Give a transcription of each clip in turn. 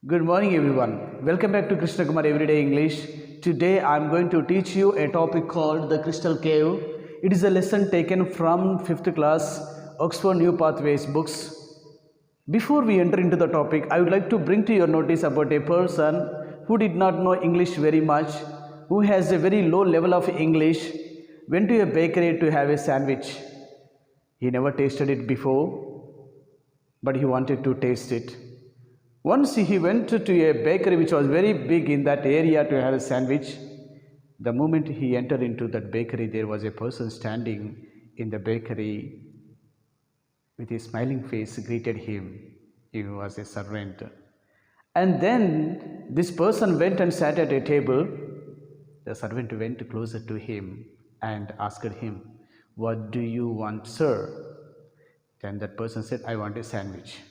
Good morning, everyone. Welcome back to Krishna Kumar Everyday English. Today, I am going to teach you a topic called the Crystal Cave. It is a lesson taken from 5th class Oxford New Pathways books. Before we enter into the topic, I would like to bring to your notice about a person who did not know English very much, who has a very low level of English, went to a bakery to have a sandwich. He never tasted it before, but he wanted to taste it. Once he went to a bakery which was very big in that area to have a sandwich. The moment he entered into that bakery, there was a person standing in the bakery with a smiling face greeted him. He was a servant. And then this person went and sat at a table. The servant went closer to him and asked him, "What do you want, sir?" Then that person said, "I want a sandwich."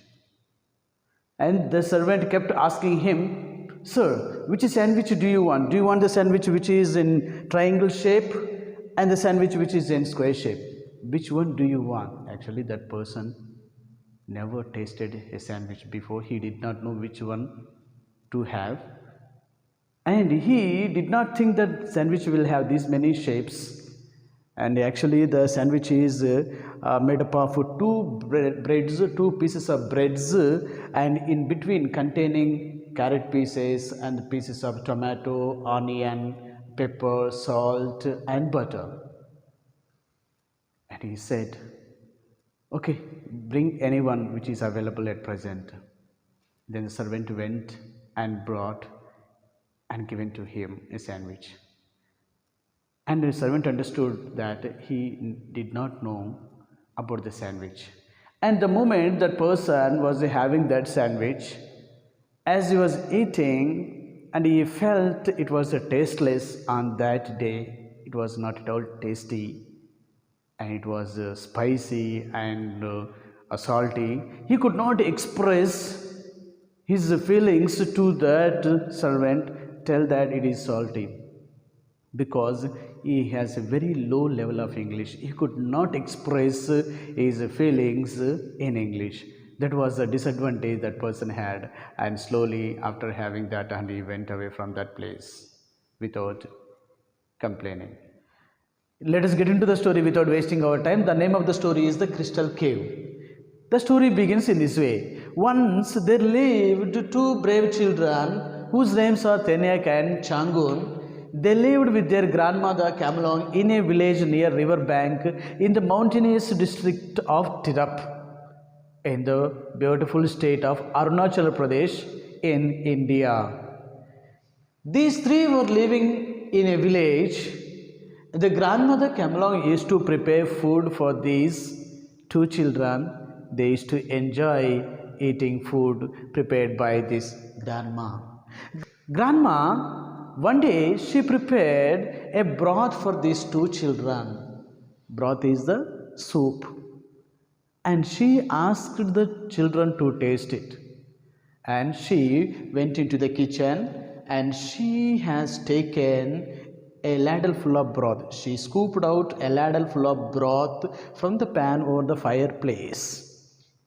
And the servant kept asking him, "Sir, which sandwich do you want? Do you want the sandwich which is in triangle shape and the sandwich which is in square shape? Which one do you want?" Actually, that person never tasted a sandwich before. He did not know which one to have. And he did not think that sandwich will have these many shapes. And actually the sandwich is made up of two pieces of breads, and in between containing carrot pieces and pieces of tomato, onion, pepper, salt and butter. And he said, "Okay, bring anyone which is available at present." Then the servant went and brought and given to him a sandwich. And the servant understood that he did not know about the sandwich. And the moment that person was having that sandwich, as he was eating, and he felt it was tasteless on that day, it was not at all tasty, and it was spicy and salty. He could not express his feelings to that servant, tell that it is salty, because he has a very low level of English. He could not express his feelings in English. That was a disadvantage that person had, and slowly after having that, and he went away from that place without complaining. Let us get into the story without wasting our time. The name of the story is The Crystal Cave. The story begins in this way. Once there lived two brave children whose names are Tenyak and Changun. They lived with their grandmother Kamalong in a village near river bank in the mountainous district of Tirap in the beautiful state of Arunachal Pradesh in India. These three were living in a village. The grandmother Kamalong used to prepare food for these two children. They used to enjoy eating food prepared by this grandma. Grandma, one day she prepared a broth for these two children. Broth is the soup. And she asked the children to taste it. And she went into the kitchen and she has taken a ladle full of broth. She scooped out a ladle full of broth from the pan over the fireplace.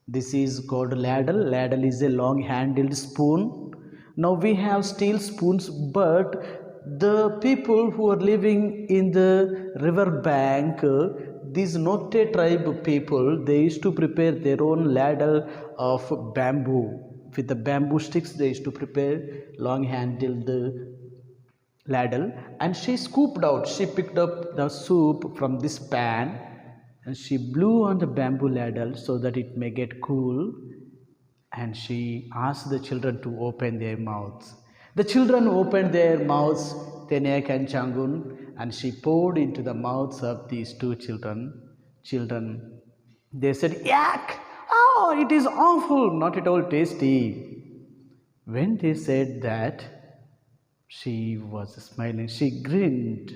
This is called ladle. Ladle is a long handled spoon. Now we have steel spoons, but the people who are living in the river bank, these Note tribe people, they used to prepare their own ladle of bamboo. With the bamboo sticks, they used to prepare long handled ladle, and she scooped out, she picked up the soup from this pan and she blew on the bamboo ladle so that it may get cool. And she asked the children to open their mouths. The children opened their mouths, Tenek and Changun, and she poured into the mouths of these two children. They said, "Yak! Oh, it is awful, not at all tasty." When they said that, she was smiling, she grinned.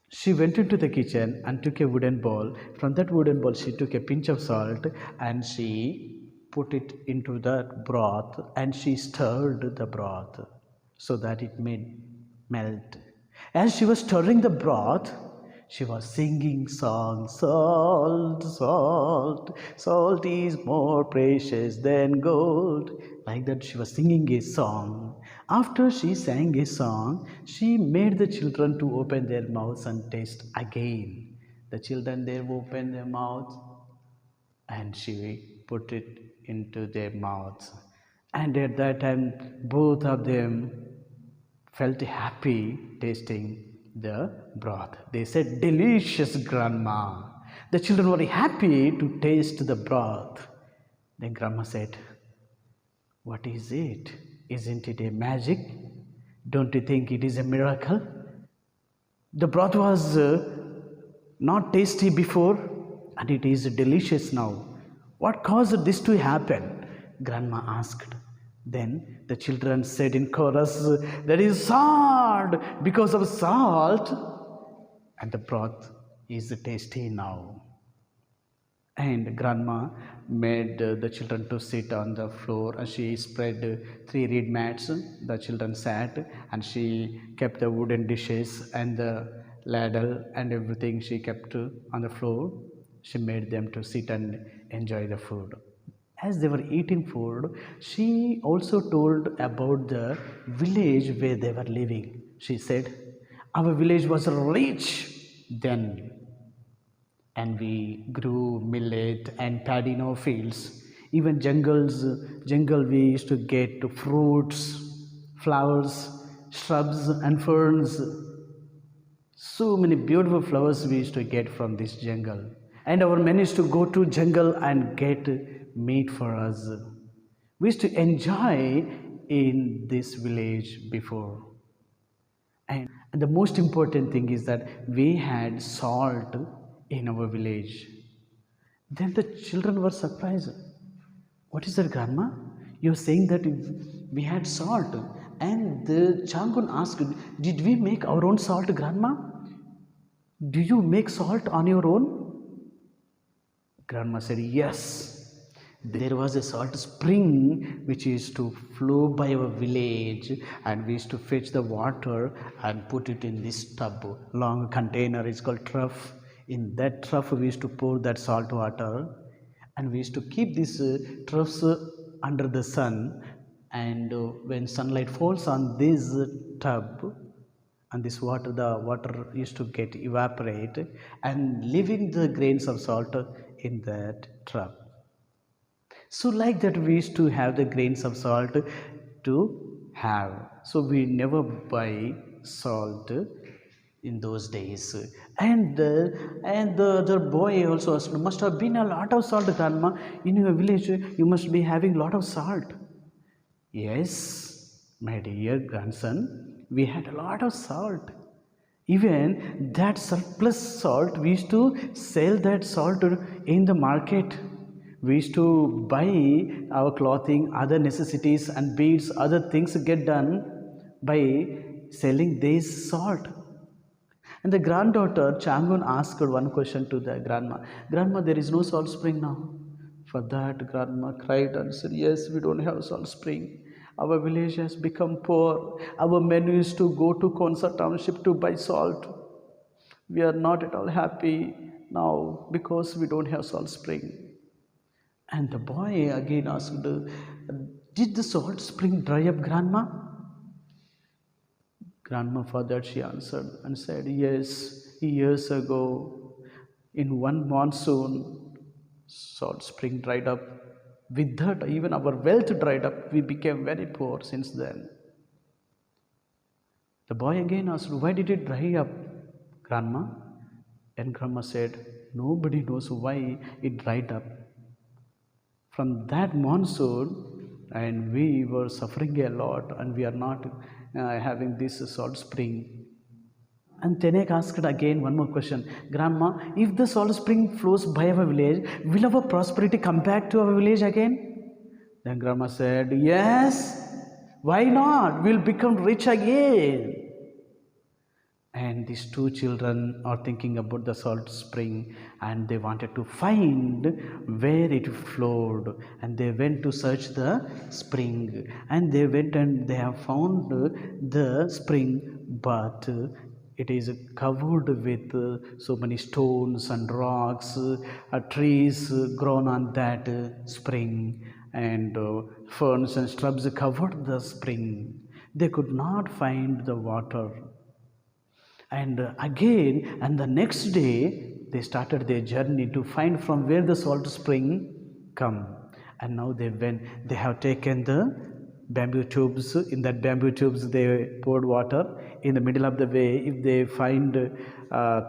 She went into the kitchen and took a wooden bowl. From that wooden bowl, she took a pinch of salt and she put it into the broth and she stirred the broth so that it may melt. As she was stirring the broth, She was singing song, salt, salt, salt is more precious than gold. Like that, she was singing a song. After she sang a song, she made the children to open their mouths and taste again. The children, they opened their mouths and she put it into their mouths. And at that time, both of them felt happy tasting the broth. They said, "Delicious, Grandma." The children were happy to taste the broth. Then Grandma said, "What is it? Isn't it a magic? Don't you think it is a miracle? The broth was not tasty before and it is delicious now. What caused this to happen?" Grandma asked. Then the children said in chorus, "That is salt, because of salt, and the broth is tasty now." And Grandma made the children to sit on the floor and she spread three reed mats. The children sat and she kept the wooden dishes and the ladle and everything she kept on the floor. She made them to sit and enjoy the food. As they were eating food, she also told about the village where they were living. She said, "Our village was rich then, and we grew millet and paddy in our fields. Even jungle we used to get fruits, flowers, shrubs and ferns. So many beautiful flowers we used to get from this jungle. And our men used to go to jungle and get meat for us. We used to enjoy in this village before. And the most important thing is that we had salt in our village." Then the children were surprised. "What is that, Grandma? You're saying that we had salt." And the Changun asked, "Did we make our own salt, Grandma? Do you make salt on your own?" Grandma said, "Yes. There was a salt spring which used to flow by our village, and we used to fetch the water and put it in this tub, long container. It's called trough. In that trough, we used to pour that salt water, and we used to keep these troughs under the sun. And when sunlight falls on this tub, and this water, the water used to get evaporate and leaving the grains of salt in that trough. So like that, we used to have the grains of salt to have. So we never buy salt in those days." And the other boy also asked, "Must have been a lot of salt, Grandma. In your village, you must be having a lot of salt." "Yes, my dear grandson, we had a lot of salt. Even that surplus salt, we used to sell that salt in the market. We used to buy our clothing, other necessities and beads, other things get done by selling this salt." And the granddaughter Changun asked one question to the grandma. "Grandma, there is no salt spring now." For that, grandma cried and said, "Yes, we don't have salt spring. Our village has become poor. Our men used to go to Konsa township to buy salt. We are not at all happy now because we don't have salt spring." And the boy again asked, "Did the salt spring dry up, Grandma?" Grandma, for that, she answered and said, "Yes, years ago, in one monsoon, salt spring dried up. With that, even our wealth dried up. We became very poor since then." The boy again asked, "Why did it dry up, Grandma?" And Grandma said, "Nobody knows why it dried up. From that monsoon, and we were suffering a lot, and we are not having this salt spring." And Tenek asked again one more question, "Grandma, if the salt spring flows by our village, will our prosperity come back to our village again?" Then Grandma said, "Yes, why not? We'll become rich again." And these two children are thinking about the salt spring, and they wanted to find where it flowed, and they went to search the spring, and they went and they have found the spring, but It is covered with so many stones and rocks, trees grown on that spring, and ferns and shrubs covered the spring. They could not find the water. And again, and the next day, they started their journey to find from where the salt spring come. And now they have taken the bamboo tubes. In that bamboo tubes, they poured water. In the middle of the way, if they find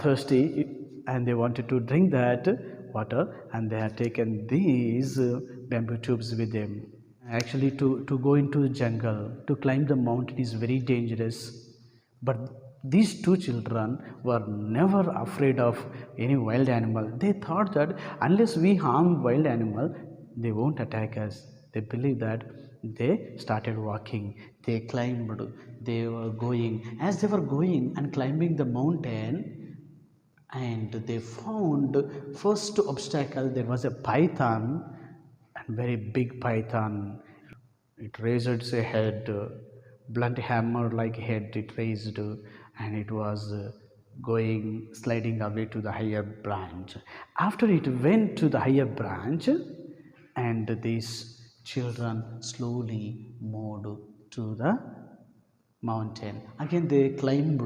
thirsty and they wanted to drink that water, and they have taken these bamboo tubes with them. Actually, to go into the jungle, to climb the mountain is very dangerous. But these two children were never afraid of any wild animal. They thought that unless we harm wild animal, they won't attack us. They believe that. They started walking. They climbed. They were going. As they were going and climbing the mountain, and they found first obstacle, there was a python, and very big python. It raised its head, blunt hammer like head it raised, and it was going sliding away to the higher branch. After it went to the higher branch, and these children slowly moved to the mountain. Again they climbed,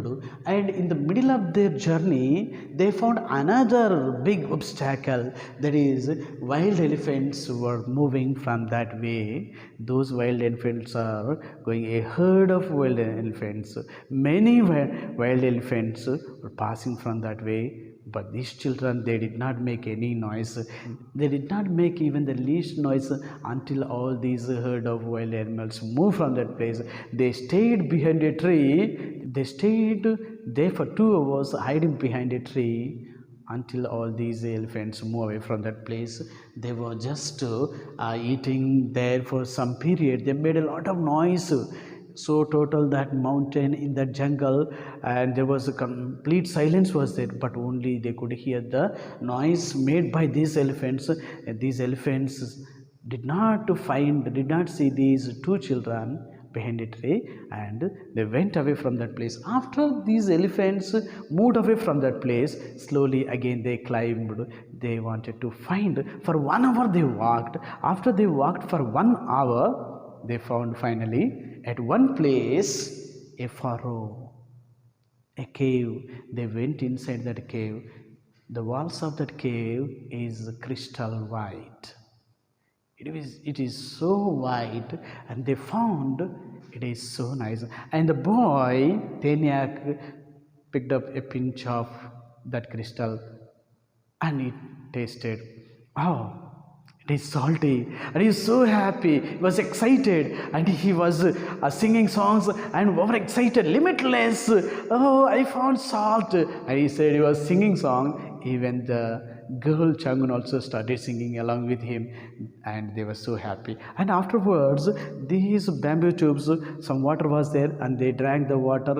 and in the middle of their journey they found another big obstacle, that is wild elephants were moving from that way. Those wild elephants are going, a herd of wild elephants, many wild elephants were passing from that way. But these children, they did not make any noise. They did not make even the least noise until all these herd of wild animals moved from that place. They stayed behind a tree. They stayed there for 2 hours, hiding behind a tree, until all these elephants move away from that place. They were just eating there for some period. They made a lot of noise, so total that mountain, in that jungle, and there was a complete silence was there, but only they could hear the noise made by these elephants. These elephants did not see these two children behind a tree, and they went away from that place. After these elephants moved away from that place, slowly again they climbed. They wanted to find. For 1 hour they walked. After they walked for 1 hour, they found finally at one place a furrow, a cave. They went inside that cave. The walls of that cave is crystal white. It is so white, and they found it is so nice. And the boy Teniak picked up a pinch of that crystal, and he tasted. Oh, it is salty, and he is so happy. He was excited, and he was singing songs and overexcited, limitless. Oh, I found salt, and he said he was singing song. Even the girl Changun also started singing along with him, and they were so happy. And afterwards, these bamboo tubes, some water was there, and they drank the water.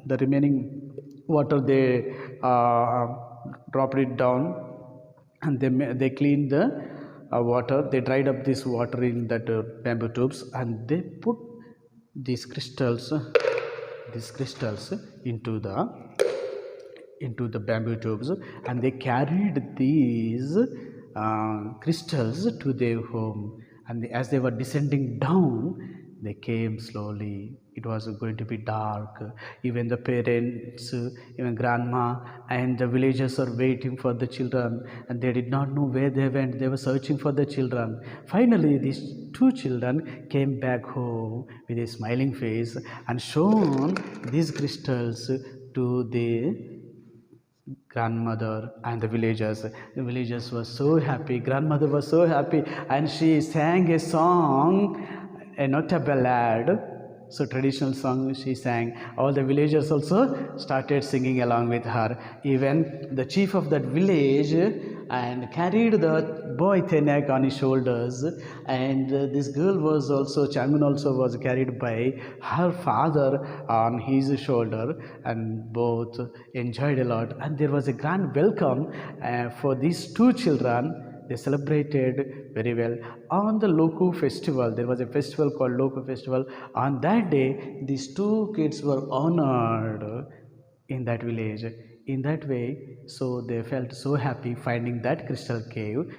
The remaining water they dropped it down, and they cleaned the water. They dried up this water in that bamboo tubes, and they put these crystals into the bamboo tubes, and they carried these crystals to their home. And as they were descending down, they came slowly. It was going to be dark. Even the parents, even grandma and the villagers are waiting for the children, and they did not know where they went. They were searching for the children. Finally, these two children came back home with a smiling face and shown these crystals to the grandmother and the villagers. The villagers were so happy. Grandmother was so happy, and she sang a song, not a ballad. So traditional song she sang. All the villagers also started singing along with her. Even the chief of that village and carried the boy Tenak on his shoulders, and this girl was also, Changun also was carried by her father on his shoulder, and both enjoyed a lot. And there was a grand welcome for these two children. They celebrated very well. On the Loku festival, there was a festival called Loku festival. On that day, these two kids were honored in that village. In that way, so they felt so happy finding that crystal cave.